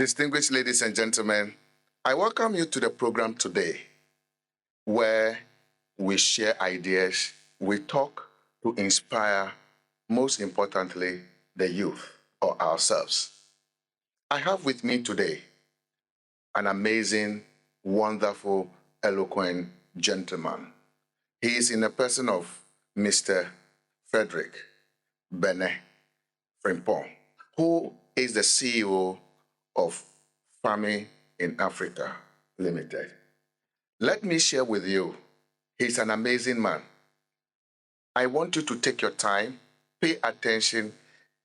Distinguished ladies and gentlemen, I welcome you to the program today where we share ideas, we talk to inspire, most importantly, the youth or ourselves. I have with me today an amazing, wonderful, eloquent gentleman. He is in the person of Mr. Fredrick Benneh Frimpong, who is the CEO of Farming in Africa Limited. Let me share with you, he's an amazing man. I want you to take your time, pay attention,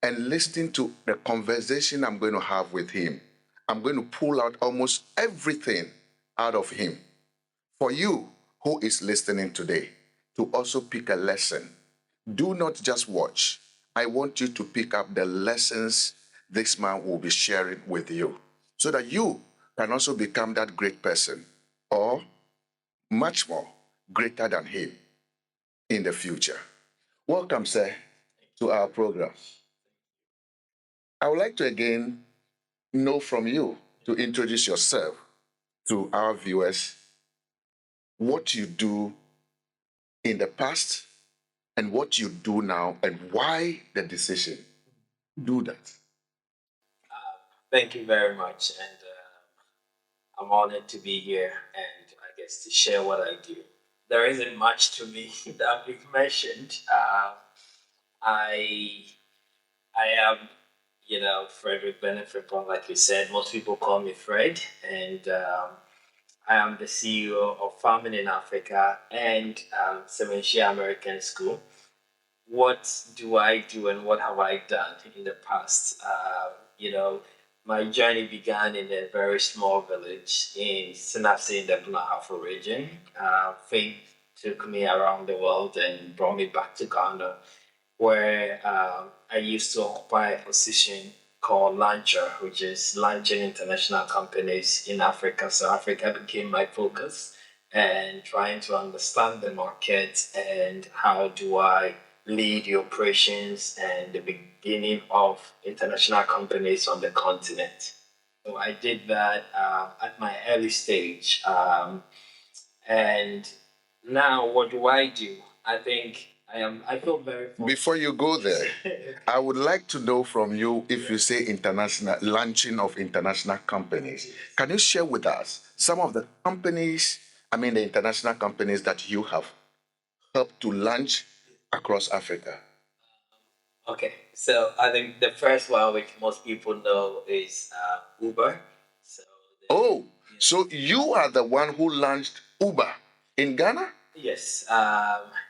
and listen to the conversation I'm going to have with him. I'm going to pull out almost everything out of him for you who is listening today to also pick a lesson. Do not just watch. I want you to pick up the lessons this man will be sharing with you so that you can also become that great person or much more greater than him in the future. Welcome, sir, to our program. I would like to again know from you to introduce yourself to our viewers, what you do in the past and what you do now and why the decision. Do that. Thank you very much, and I'm honored to be here and I guess to share what I do. There isn't much to me that you've mentioned. I I am, Fredrick Benneh Frimpong, like you said. Most people call me Fred, and I am the CEO of Farming in Africa and H.E American School. What do I do and what have I done in the past? My journey began in a very small village in Synapse in the Blue region. Fame took me around the world and brought me back to Ghana, where I used to occupy a position called launcher, which is launching international companies in Africa. So Africa became my focus and trying to understand the market and how do I lead the operations and the beginning of international companies on the continent. So I did that at my early stage. And now what do I do? I think I feel very fortunate. Before you go there, I would like to know from you if you say international, launching of international companies. Can you share with us some of the companies, the international companies that you have helped to launch across Africa? Okay, so I think the first one, which most people know, is Uber. So Oh, so you are the one who launched Uber in Ghana? yes,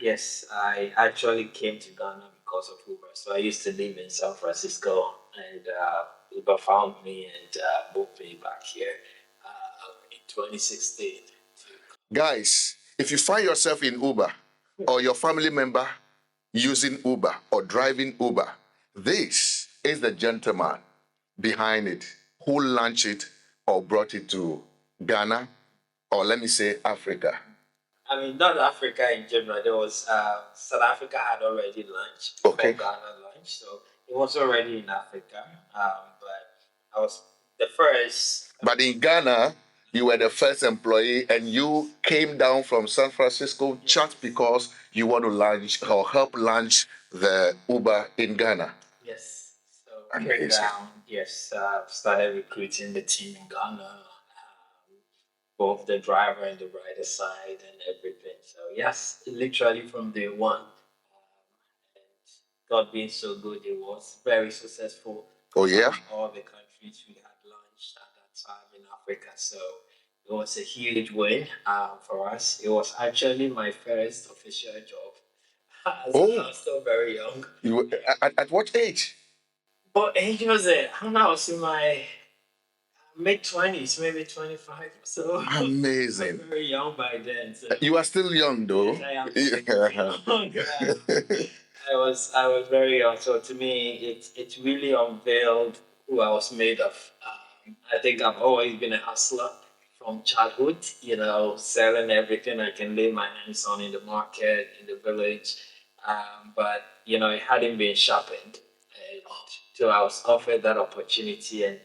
yes, I actually came to Ghana because of Uber. So I used to live in San Francisco, and Uber found me and moved me back here in 2016. Guys, if you find yourself in Uber or your family member using Uber or driving Uber, this is the gentleman behind it who launched it or brought it to Ghana, or let me say Africa. I mean, not Africa in general. There was South Africa had already launched before Okay. Ghana launched, so it was already in Africa. But I was the first. But in Ghana, you were the first employee and you came down from San Francisco just because you want to launch or help launch the Uber in Ghana. Yes. So Amazing. came down. Yes. Started recruiting the team in Ghana, both the driver and the rider side and everything. So yes, literally from day one. And God being so good, it was very successful. Oh, yeah? All the countries we had launched at that time in Africa. So it was a huge win for us. It was actually my first official job. As I was still very young. You, at what age? What age was it? I don't know. I was in my mid-20s, maybe 25. So Amazing. I was very young by then. So You are still young, though. yes, I am still very young. I was very young. So to me, it really unveiled who I was made of. I think I've always been a hustler from childhood. Selling everything I can lay my hands on in the market, in the village. But it hadn't been sharpened, and so I was offered that opportunity, and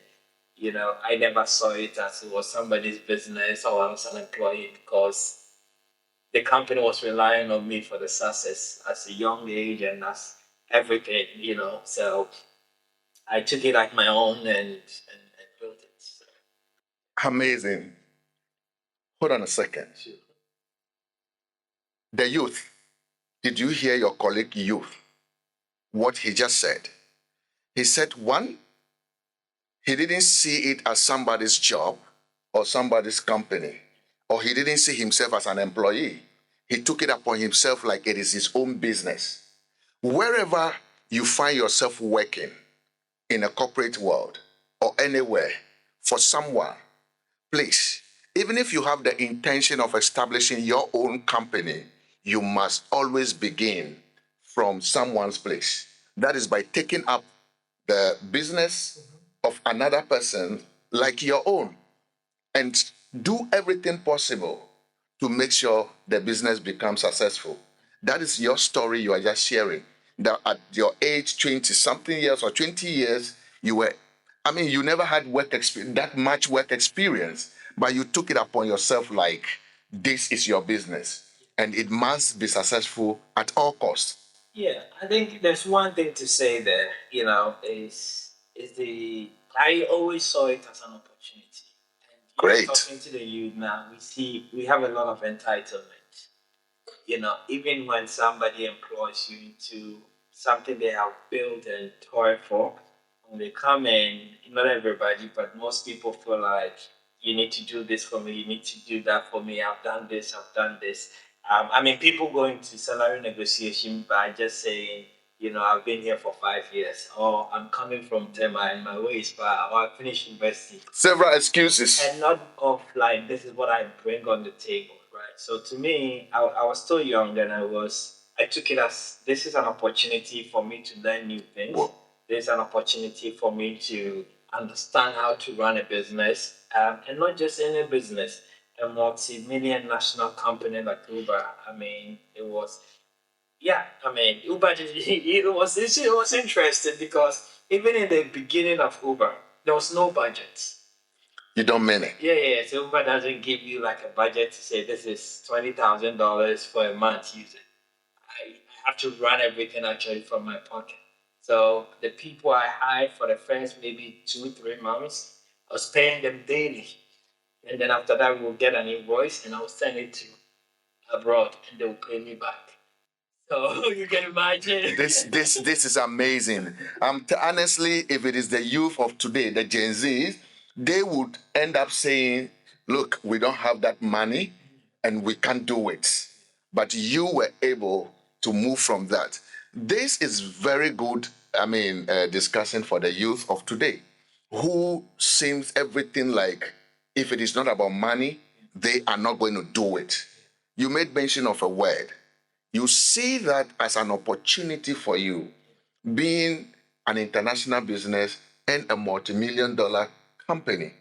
I never saw it as it was somebody's business or I was an employee because the company was relying on me for the success as a young age and as everything. So I took it like my own and built it. So. Amazing. Hold on a second. Sure. The youth. Did you hear your colleague youth? What he just said? He said, one, he didn't see it as somebody's job or somebody's company, or he didn't see himself as an employee. He took it upon himself like it is his own business. Wherever you find yourself working in a corporate world or anywhere for someone, please, even if you have the intention of establishing your own company, you must always begin from someone's place. That is by taking up the business of another person like your own and do everything possible to make sure the business becomes successful. That is your story you are just sharing. That at your age, 20 something years or 20 years, you never had that much work experience, but you took it upon yourself like this is your business and it must be successful at all costs. Yeah, I think there's one thing to say there, is the I always saw it as an opportunity. And Great. talking to the youth now, we have a lot of entitlement. Even when somebody employs you into something they have built and toiled for, when they come in, not everybody, but most people feel like you need to do this for me, you need to do that for me. I've done this, I've done this. People go into salary negotiation by just saying, I've been here for 5 years, or I'm coming from Tema and my way is far, or I finished university. Several excuses. And not of like, this is what I bring on the table, right? So to me, I was still young and I took it as this is an opportunity for me to learn new things. Whoa. There's an opportunity for me to understand how to run a business, and not just any business, a multi-million national company like Uber. It was, yeah. Uber. It was interesting because even in the beginning of Uber, there was no budget. You don't mean it. Yeah. So Uber doesn't give you like a budget to say this is $20,000 for a month. Use it. I have to run everything actually from my pocket. So the people I hired for the first maybe 2-3 months, I was paying them daily. And then after that, we'll get an invoice and I'll send it to abroad and they'll pay me back. So you can imagine. This is amazing. Honestly, if it is the youth of today, the Gen Zs, they would end up saying, look, we don't have that money and we can't do it. But you were able to move from that. This is very good, discussion for the youth of today, who seems everything like if it is not about money, they are not going to do it. You made mention of a word. You see that as an opportunity for you, being an international business and a multi-million dollar company.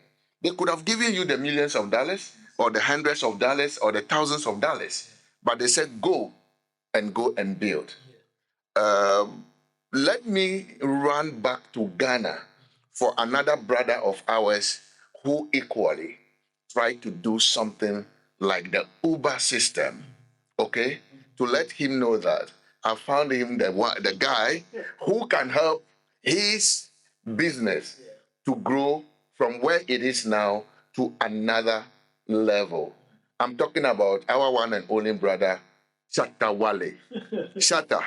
They could have given you the millions of dollars or the hundreds of dollars or the thousands of dollars, but they said go and build. Let me run back to Ghana for another brother of ours who equally tried to do something like the Uber system, okay? To let him know that I found him the guy who can help his business to grow from where it is now to another level. I'm talking about our one and only brother, Shatta Wale. Shatta,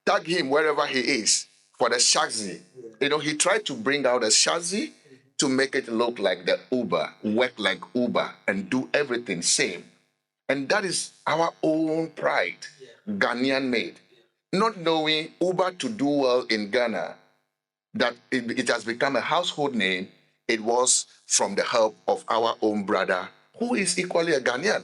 tag him wherever he is for the chassis. He tried to bring out a chassis to make it look like the Uber, work like Uber, and do everything same. And that is our own pride, Ghanaian made. Not knowing Uber to do well in Ghana, that it has become a household name, it was from the help of our own brother, who is equally a Ghanaian.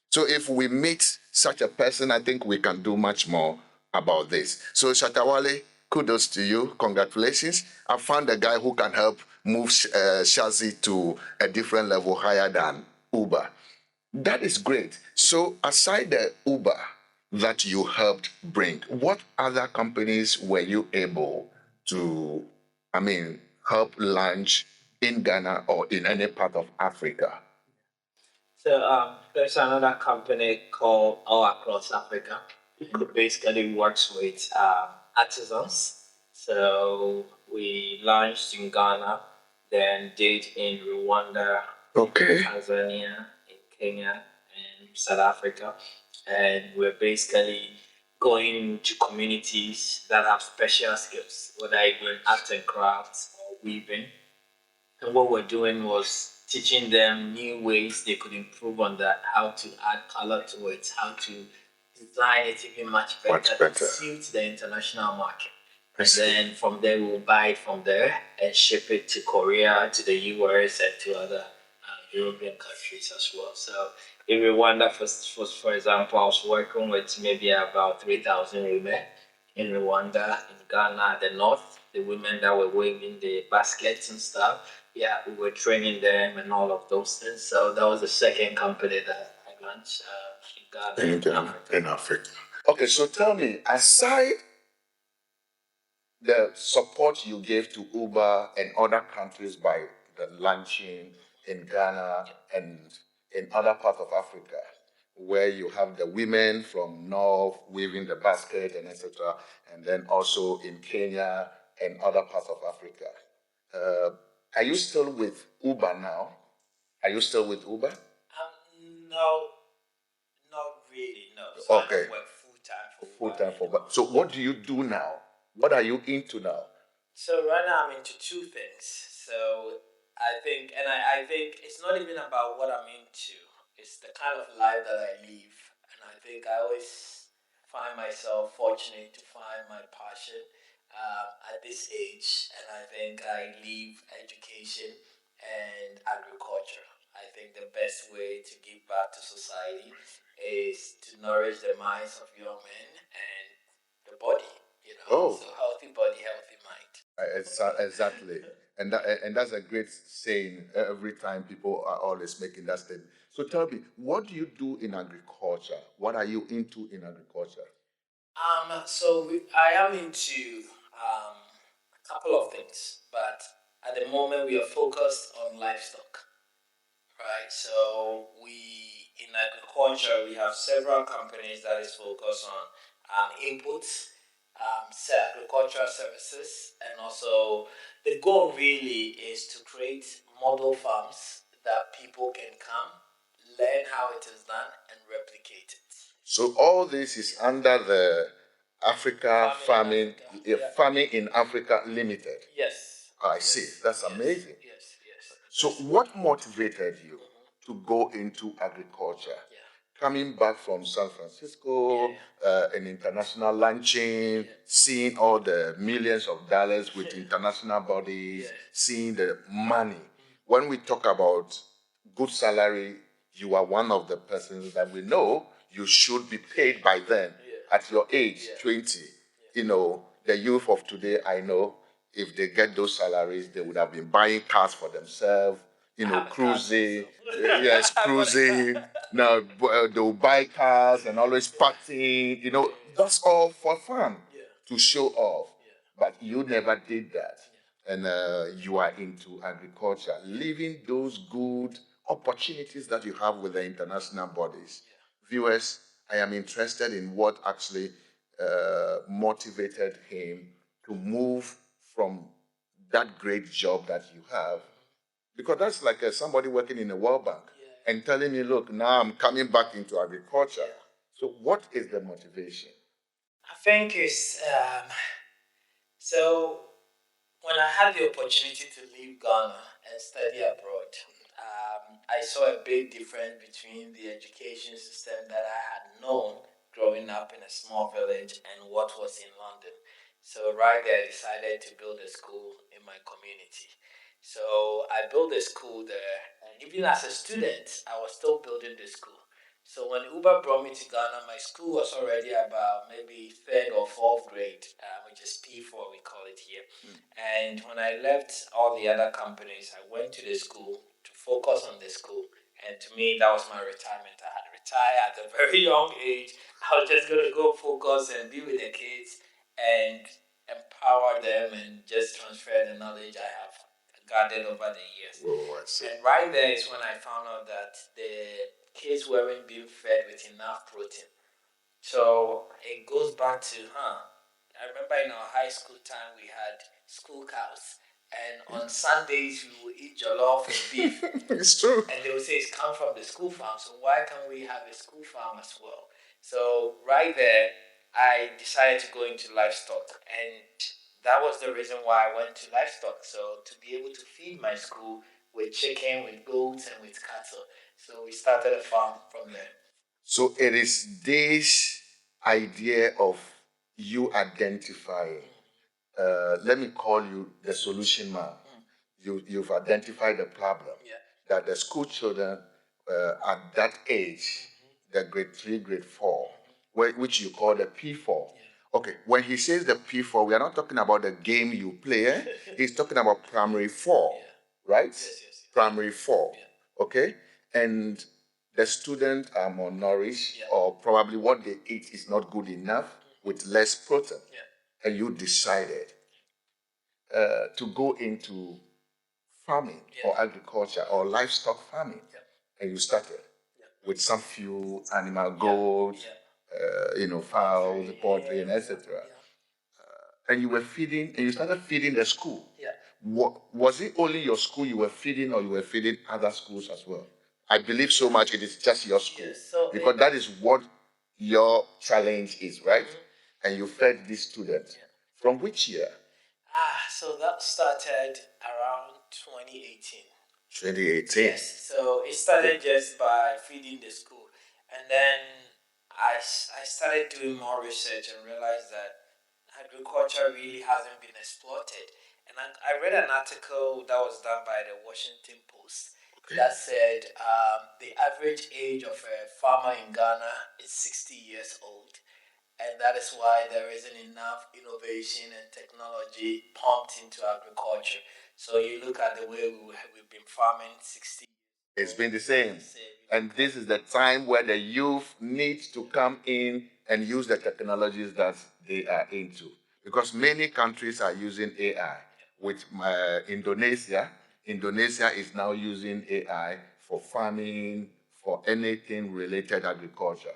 So if we meet such a person, I think we can do much more about this. So Shatawale, kudos to you. Congratulations. I found a guy who can help move Shazi to a different level higher than Uber. That is great. So aside the Uber that you helped bring, what other companies were you able to, help launch in Ghana or in any part of Africa? So there's another company called All Across Africa. It basically works with artisans. So we launched in Ghana, then did in Rwanda, Okay. Tanzania, in Kenya, and South Africa. And we're basically going to communities that have special skills, whether it's in art and crafts or weaving. And what we're doing was teaching them new ways they could improve on that, how to add color to it, how to design it even much better to suit the international market. And then from there, we'll buy it from there and ship it to Korea, to the US, and to other European countries as well. So in Rwanda, for example, I was working with maybe about 3,000 women in Rwanda, in Ghana, the north, the women that were waving the baskets and stuff. Yeah, we were training them and all of those things. So that was the second company that I launched in Ghana, in Africa. In Africa. Okay, so tell me, aside the support you gave to Uber and other countries by the launching in Ghana and in other parts of Africa, where you have the women from North weaving the basket and etc., and then also in Kenya and other parts of Africa. Uh, are you still with Uber now? Are you still with Uber? No, not really. No. So I Okay. don't work full time for Full Uber time for anymore. Uber. So what do you do now? What are you into now? So right now I'm into two things. So I think it's not even about what I'm into. It's the kind of life that I live, and I think I always find myself fortunate to find my passion at this age, and I think I leave education and agriculture. I think the best way to give back to society is to nourish the minds of young men and the body. Oh. So healthy body, healthy mind. Exactly. And that's a great saying. Every time people are always making that statement. So tell me, what do you do in agriculture? What are you into in agriculture? I am into a couple of things, but at the moment we are focused on livestock, right? So we in agriculture we have several companies that is focused on inputs, agricultural services, and also the goal really is to create model farms that people can come, learn how it is done, and replicate it. So all this is under the Africa Farming in Farming Africa. Yeah. Farming in Africa Limited. Yes. I see. That's amazing. Yes. Yes. So what motivated you to go into agriculture? Yeah. Coming back from San Francisco, an international launching, seeing all the millions of dollars with international bodies, seeing the money. When we talk about good salary, you are one of the persons that we know you should be paid by then at your age, 20. You know, the youth of today, I know, if they get those salaries, they would have been buying cars for themselves, you know, cruising. Yes, cruising. Now they'll buy cars and always partying. You know, that's all for fun to show off. But you never did that, and you are into agriculture, leaving those good opportunities that you have with the international bodies. Viewers, I am interested in what actually motivated him to move from that great job that you have, because that's like somebody working in a World Bank and telling me, look, now I'm coming back into agriculture. So what is the motivation? I think it's so when I had the opportunity to leave Ghana and study abroad, I saw a big difference between the education system that I had known growing up in a small village and what was in London. So right there, I decided to build a school in my community. So I built a school there, and even as a student, I was still building the school. So when Uber brought me to Ghana, my school was already about maybe third or fourth grade, which is P4 we call it here. And when I left all the other companies, I went to the school to focus on the school. And to me, that was my retirement. I had retired at a very young age. I was just going to go focus and be with the kids and empower them and just transfer the knowledge I have gathered over the years. Oh, I see. And right there is when I found out that the kids weren't being fed with enough protein. So it goes back to, I remember in our high school time we had school cows. And on Sundays we would eat jollof and beef. It's true. And they would say it's come from the school farm, so why can't we have a school farm as well? So right there, I decided to go into livestock, and that was the reason why I went to livestock. So to be able to feed my school with chicken, with goats, and with cattle. So we started a farm from there. So it is this idea of you identifying, let me call you the solution man. You've identified the problem that the school children at that age, the grade 3, grade 4, which you call the P4. Okay, when he says the P4, we are not talking about the game you play. He's talking about primary 4, right? Yes. Primary 4, okay? And the students are malnourished, or probably what they eat is not good enough with less protein. And you decided to go into farming or agriculture or livestock farming. And you started with some few animal goats, fowls, poultry, and etc. And you were feeding, and you started feeding the school. Was it only your school you were feeding, or you were feeding other schools as well? I believe so much it is just your school. Because that is what your challenge is, right? And you fed these students. From which year? So that started around 2018. 2018. Yes, so it started just by feeding the school. And then I started doing more research and realized that agriculture really hasn't been exploited. And I read an article that was done by the Washington Post that said the average age of a farmer in Ghana is 60 years old. And that is why there isn't enough innovation and technology pumped into agriculture. So you look at the way we've been farming 60. It's been the same. And this is the time where the youth need to come in and use the technologies that they are into. Because many countries are using AI. With Indonesia, Indonesia is now using AI for farming, for anything related agriculture.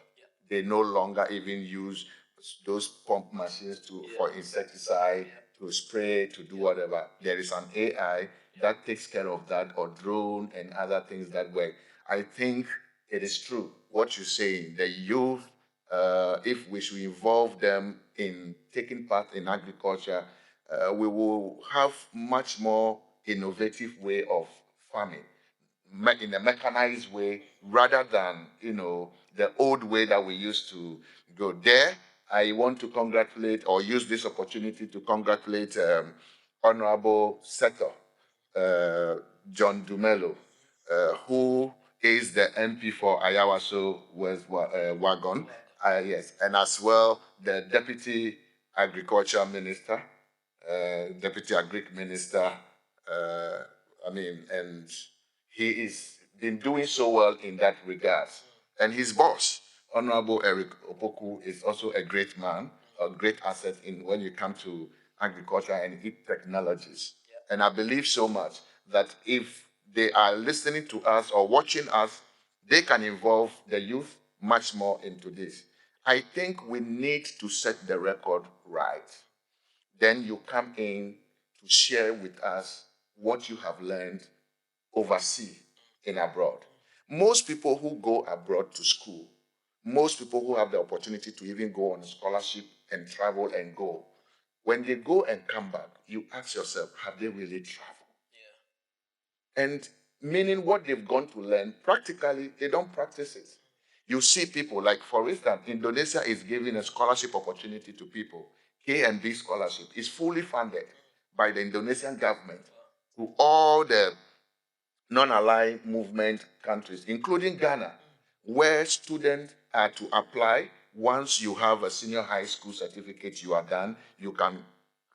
They no longer even use those pump machines for insecticide, to spray, to do whatever. There is an AI that takes care of that, or drone and other things that work. I think it is true what you're saying. The youth, if we should involve them in taking part in agriculture, we will have much more innovative way of farming in a mechanized way rather than the old way that we used to go there. I want to congratulate or use this opportunity to congratulate Honorable Senator John Dumelo, who is the MP for Ayawaso West Wagon, yes, and as well the Deputy Agriculture Minister, Deputy Agric Minister. And he is been doing so well in that regard. And his boss, Honorable Eric Opoku, is also a great man, a great asset in when you come to agriculture and technologies. And I believe so much that if they are listening to us or watching us, they can involve the youth much more into this. I think we need to set the record right. Then you come in to share with us what you have learned overseas and abroad. Most people who go abroad to school, most people who have the opportunity to even go on a scholarship and travel and go, when they go and come back, you ask yourself, have they really traveled? And meaning what they've gone to learn, practically, they don't practice it. You see people, like for instance, Indonesia is giving a scholarship opportunity to people. K&B scholarship is fully funded by the Indonesian government to all the non-aligned movement countries, including Ghana, where students are to apply. Once you have a senior high school certificate, you are done. You can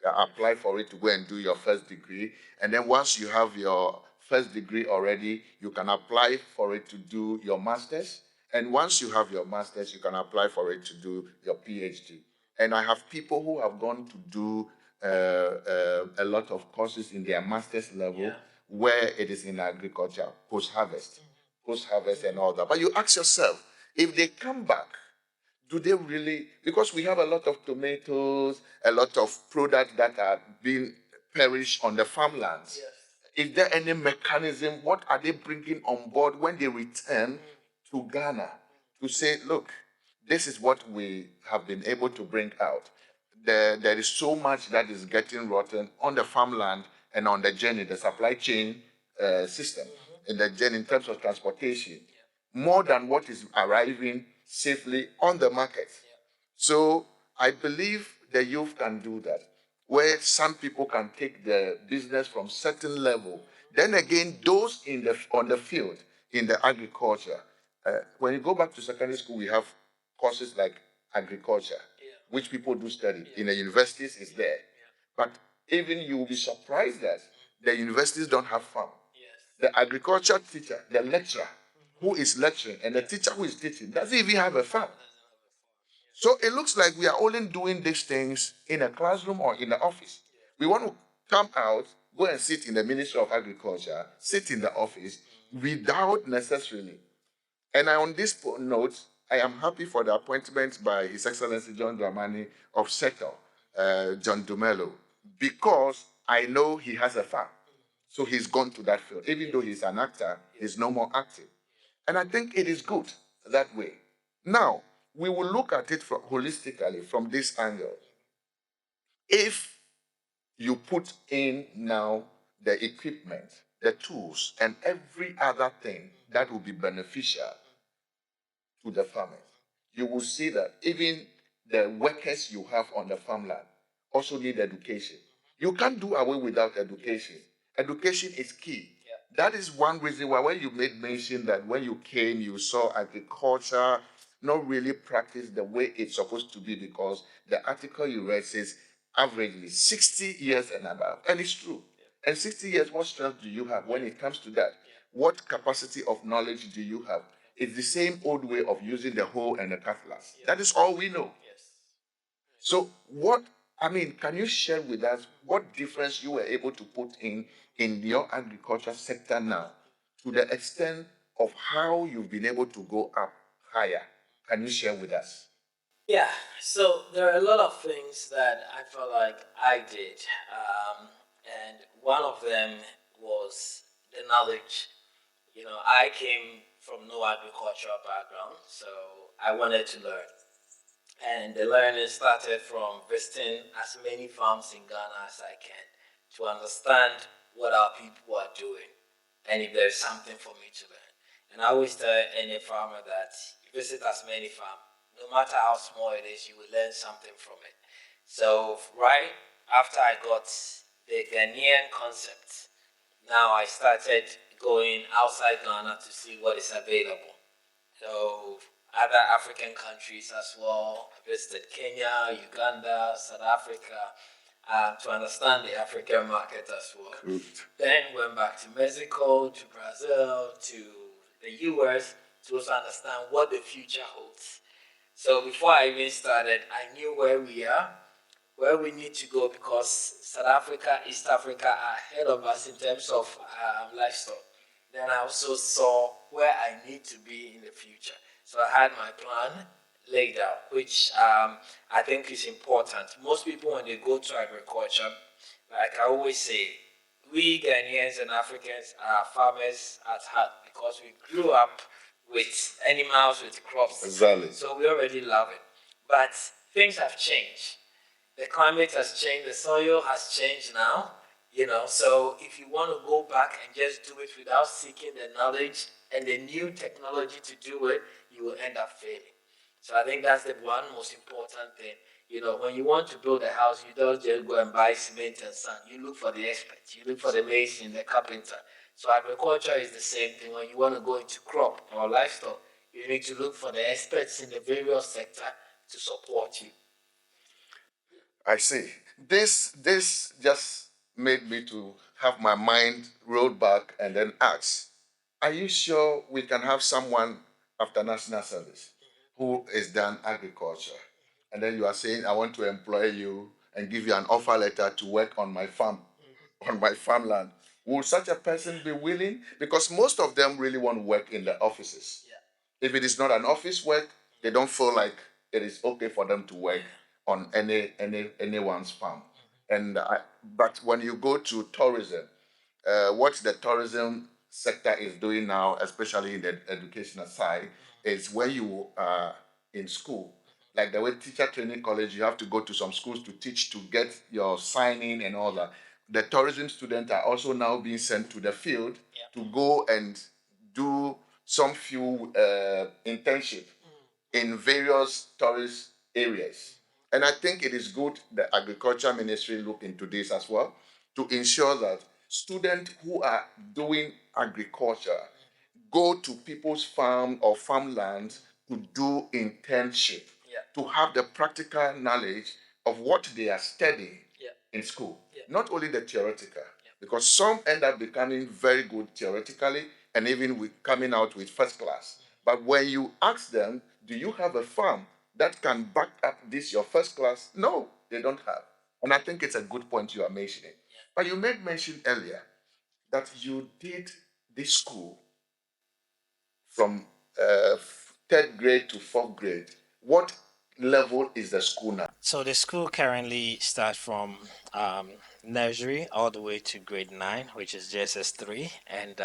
apply for it to go and do your first degree. And then once you have your first degree already, you can apply for it to do your master's. And once you have your master's, you can apply for it to do your PhD. And I have people who have gone to do a lot of courses in their master's level, Yeah. where it is in agriculture, post harvest and all that. But you ask yourself, if they come back, do they really? Because we have a lot of tomatoes, a lot of products that are being perished on the farmlands. Yes. Is there any mechanism? What are they bringing on board when they return to Ghana to say, look, this is what we have been able to bring out? There is so much that is getting rotten on the farmland and on the journey, the supply chain system, in the journey in terms of transportation, more than what is arriving safely on the market. So I believe the youth can do that, where some people can take the business from certain level. Then again, those in the on the field in the agriculture. When you go back to secondary school, we have courses like agriculture, which people do study. In the universities, it's there. But even you will be surprised that the universities don't have farm. The agriculture teacher, the lecturer who is lecturing, and the teacher who is teaching doesn't even have a farm. So it looks like we are only doing these things in a classroom or in the office. We want to come out, go and sit in the Ministry of Agriculture, sit in the office without necessarily. And on this note, I am happy for the appointment by His Excellency John Dramani of Settle, John Dumelo, because I know he has a farm. So he's gone to that field. Even though he's an actor, he's no more active. And I think it is good that way. Now, we will look at it holistically from this angle. If you put in now the equipment, the tools, and every other thing that will be beneficial to the farmers, you will see that even the workers you have on the farmland also need education. You can't do away without education. Education is key. That is one reason why when you made mention that when you came, you saw agriculture not really practiced the way it's supposed to be, because the article you read says averagely 60 years and above. And it's true. And 60 years, what strength do you have when it comes to that? What capacity of knowledge do you have? It's the same old way of using the hoe and the cutlass. That is all we know. So can you share with us what difference you were able to put in your agriculture sector now, to the extent of how you've been able to go up higher? Can you share with us? Yeah, so there are a lot of things that I felt like I did. And one of them was the knowledge. I came from no agricultural background, so I wanted to learn. And the learning started from visiting as many farms in Ghana as I can to understand what our people are doing and if there's something for me to learn. And I always tell any farmer that you visit as many farms, no matter how small it is, you will learn something from it. So, right after I got the Ghanaian concept, now I started going outside Ghana to see what is available. So other African countries as well. I visited Kenya, Uganda, South Africa, to understand the African market as well. Good. Then went back to Mexico, to Brazil, to the US to also understand what the future holds. So before I even started, I knew where we are, where we need to go, because South Africa, East Africa are ahead of us in terms of livestock. Then I also saw where I need to be in the future. So I had my plan laid out, which I think is important. Most people, when they go to agriculture, like I always say, we Ghanaians and Africans are farmers at heart, because we grew up with animals, with crops. Exactly. So we already love it. But things have changed. The climate has changed, the soil has changed now, so if you want to go back and just do it without seeking the knowledge and the new technology to do it, you will end up failing. So I think that's the one most important thing. When you want to build a house, you don't just go and buy cement and sand. You look for the experts. You look for the mason, the carpenter. So agriculture is the same thing. When you want to go into crop or livestock, you need to look for the experts in the various sector to support you. I see. This just made me to have my mind rolled back and then ask, are you sure we can have someone after national service who is done agriculture? And then you are saying, I want to employ you and give you an offer letter to work on my farm, on my farmland. Will such a person be willing? Because most of them really want to work in the offices. If it is not an office work, they don't feel like it is okay for them to work on anyone's farm. But when you go to tourism, what the tourism sector is doing now, especially in the educational side, is when you are in school, like the way teacher training college, you have to go to some schools to teach to get your signing and all that. The tourism students are also now being sent to the field to go and do some few internship in various tourist areas. And I think it is good the agriculture ministry look into this as well to ensure that students who are doing agriculture go to people's farm or farmlands to do internship, to have the practical knowledge of what they are studying in school, not only the theoretical, because some end up becoming very good theoretically and even with coming out with first class. But when you ask them, do you have a farm that can back up this your first class? No, they don't have. And I think it's a good point you are mentioning. But you made mention earlier that you did this school from third grade to fourth grade. What level is the school now? So the school currently starts from nursery all the way to grade 9, which is JSS 3. And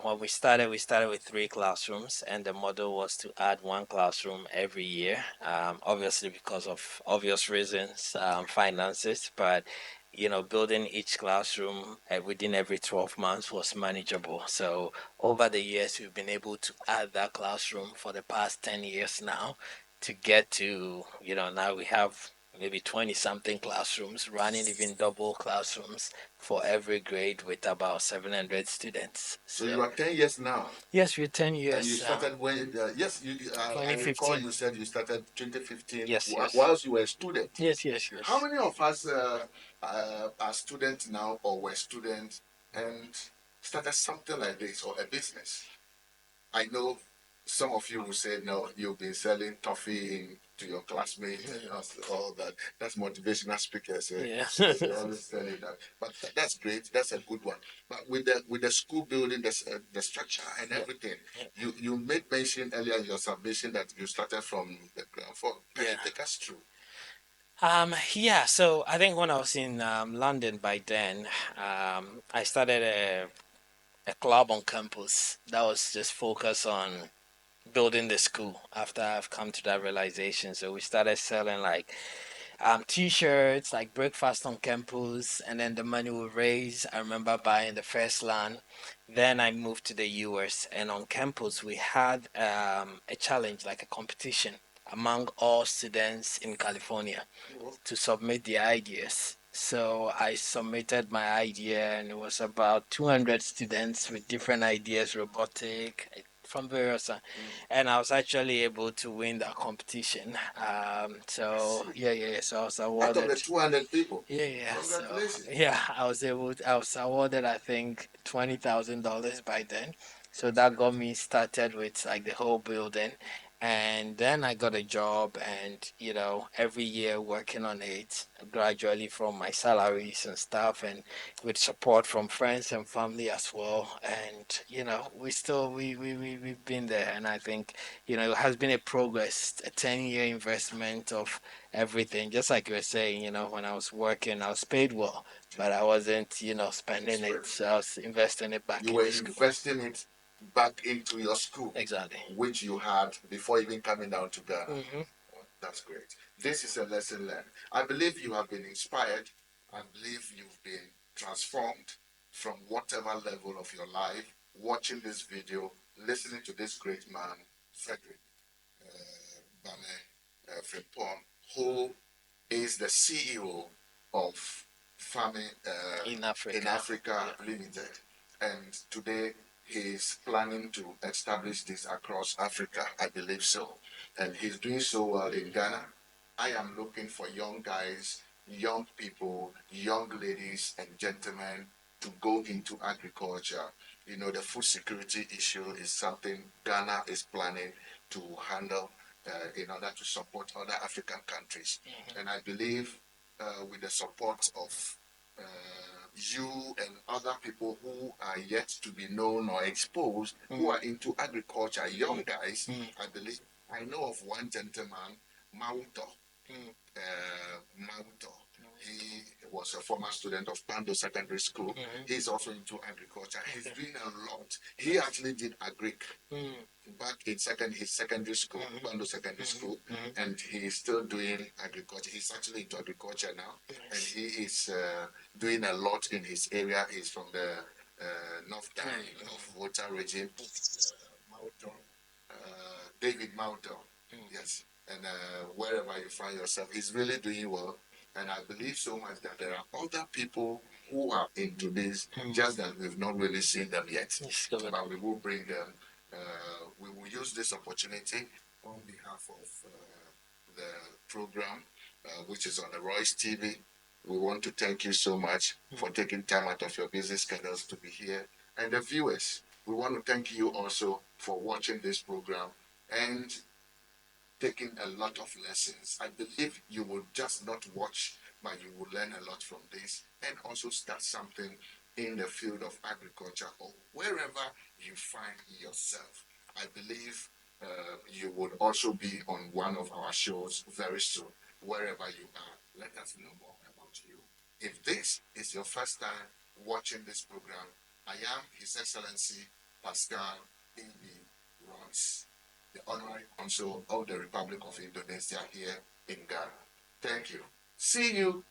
when we started with 3 classrooms, and the model was to add 1 classroom every year. Obviously, because of obvious reasons, finances, but building each classroom within every 12 months was manageable. So over the years, we've been able to add that classroom for the past 10 years now to get to, now we have maybe 20 something classrooms, running even double classrooms for every grade with about 700 students. So you are 10 years now. Yes, we're 10 years. And you started when, yes, I recall 2015. you said you started 2015 Yes, yes. whilst you were a student. Yes, yes, yes. How many of us are students now or were students and started something like this or a business? I know some of you will say, no, you've been selling toffee to your classmates and all that. That's motivational speakers. Yeah. They always tell you that. But that's great. That's a good one. But with the school building, the structure and everything, you made mention earlier in your submission that you started from the ground floor. Can you take us through? Yeah, so I think when I was in London by then, I started a club on campus that was just focused on building the school after I've come to that realization. So we started selling like t-shirts, like breakfast on campus, and then the money we raised, I remember buying the first land. Then I moved to the US, and on campus we had a challenge, like a competition among all students in California to submit their ideas. So I submitted my idea, and it was about 200 students with different ideas, robotic, from various, and I was actually able to win that competition. So yeah, yeah, yeah. So I was Out of the awarded. 200 people. Yeah, yeah. So Congratulations. yeah, I was awarded, I think, $20,000 by then. So that got me started with like the whole building. And then I got a job, and every year working on it gradually from my salaries and stuff, and with support from friends and family as well. And we still we've been there, and I think it has been a progress, a 10-year investment of everything. Just like you were saying, when I was working, I was paid well, but I wasn't, spending it. So I was investing it back You in were the school. investing it back into your school, Exactly. which you had before even coming down to Ghana. Hmm. That's great. This is a lesson learned. I believe you have been inspired. I believe you've been transformed from whatever level of your life, watching this video, listening to this great man, Fredrick Benneh Frimpong, who is the CEO of Farming In Africa. in Africa Limited. And today he's planning to establish this across Africa, I believe so. And he's doing so well in Ghana. I am looking for young guys, young people, young ladies, and gentlemen to go into agriculture. The food security issue is something Ghana is planning to handle in order to support other African countries. And I believe with the support of you and other people who are yet to be known or exposed, who are into agriculture, young guys, I believe I know of one gentleman, Mauto. Mauto. He was a former student of Pando Secondary School. He's also into agriculture. He's doing a lot. He actually did agric back in his secondary school, Pando Secondary School, and he's still doing agriculture. He's actually into agriculture now, and he is doing a lot in his area. He's from the North Water region. Mauto, David Mauto, yes. And wherever you find yourself, he's really doing well. And I believe so much that there are other people who are into this, just that we've not really seen them yet. But we will bring them. We will use this opportunity on behalf of the program, which is on the Royce TV. We want to thank you so much for taking time out of your busy schedules to be here. And the viewers, we want to thank you also for watching this program and taking a lot of lessons. I believe you will just not watch, but you will learn a lot from this and also start something in the field of agriculture or wherever you find yourself. I believe you would also be on one of our shows very soon. Wherever you are, let us know more about you. If this is your first time watching this program, I am His Excellency Pascal H.E Rois, the Honorary Consul of the Republic of Indonesia here in Ghana. Thank you. See you